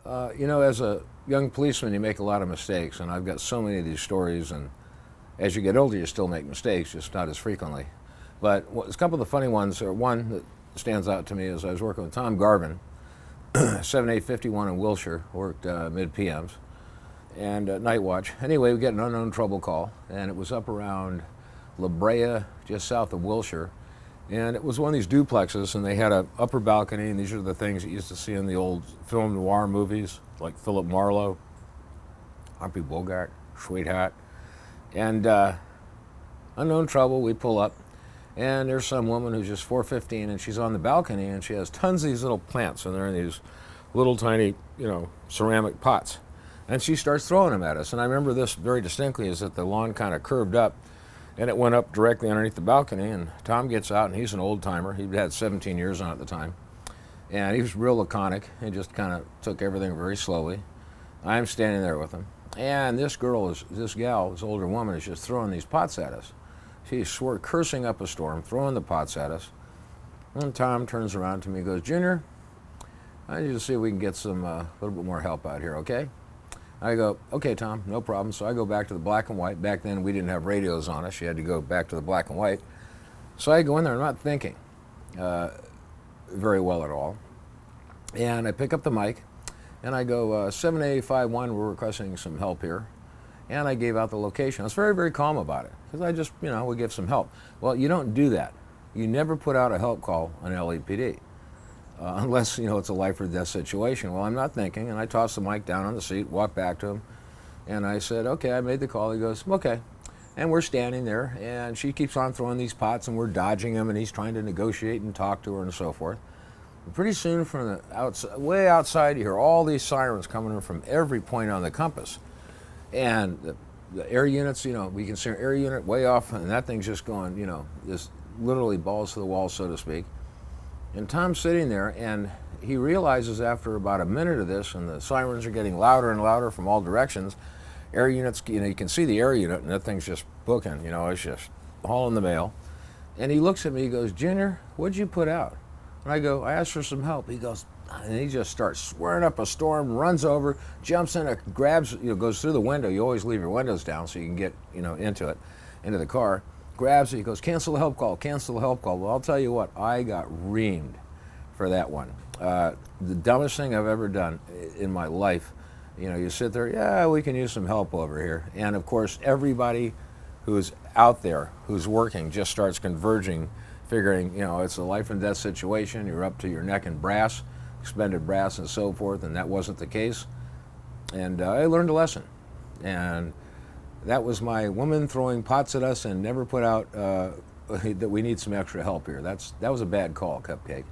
As a young policeman, you make a lot of mistakes, and I've got so many of these stories, and as you get older, you still make mistakes, just not as frequently. But a couple of the funny ones, or one that stands out to me is I was working with Tom Garvin, 7851 in Wilshire, worked mid-PMs, and night watch. Anyway, we get an unknown trouble call, and it was up around La Brea, just south of Wilshire. And it was one of these duplexes, and they had an upper balcony, and these are the things you used to see in the old film noir movies, like Philip Marlowe, Humphrey Bogart, Sweetheart. And unknown trouble, we pull up, and there's some woman who's just 415, and she's on the balcony, and she has tons of these little plants, and they're in these little tiny, ceramic pots. And she starts throwing them at us. And I remember this very distinctly, is that the lawn kind of curved up, and it went up directly underneath the balcony, and Tom gets out, and he's an old timer. He'd had 17 years on it at the time. And he was real laconic. He just kind of took everything very slowly. I'm standing there with him. And this gal, this older woman, is just throwing these pots at us. She's cursing up a storm, throwing the pots at us. And Tom turns around to me and goes, "Junior, I need to see if we can get some a little bit more help out here, okay?" I go, "Okay, Tom, no problem." So I go back to the black and white. Back then, we didn't have radios on us. You had to go back to the black and white. So I go in there. I'm not thinking very well at all. And I pick up the mic, and I go, 7851, we're requesting some help here. And I gave out the location. I was very, very calm about it, because I just, would give some help. Well, you don't do that. You never put out a help call on LAPD. Unless, it's a life or death situation. Well, I'm not thinking, and I toss the mic down on the seat, walk back to him, and I said, "Okay, I made the call." He goes, "Okay." And we're standing there, and she keeps on throwing these pots, and we're dodging him, and he's trying to negotiate and talk to her and so forth. And pretty soon, from the outside, way outside, you hear all these sirens coming in from every point on the compass. And the air units, we can see an air unit way off, and that thing's just going, just literally balls to the wall, so to speak. And Tom's sitting there, and he realizes after about a minute of this, and the sirens are getting louder and louder from all directions, air units, you can see the air unit, and that thing's just booking, it's just hauling the mail. And he looks at me, he goes, "Junior, what'd you put out?" And I go, "I asked for some help." He goes, and he just starts swearing up a storm, runs over, jumps in, grabs, goes through the window. You always leave your windows down so you can get, into the car. Grabs it, he goes, "Cancel the help call, cancel the help call." Well, I'll tell you what, I got reamed for that one. The dumbest thing I've ever done in my life. You sit there, "Yeah, we can use some help over here." And of course, everybody who's out there, who's working, just starts converging, figuring, it's a life and death situation. You're up to your neck in brass, expended brass and so forth, and that wasn't the case. And I learned a lesson. And that was my woman throwing pots at us and never put out that we need some extra help here. That was a bad call, Cupcake.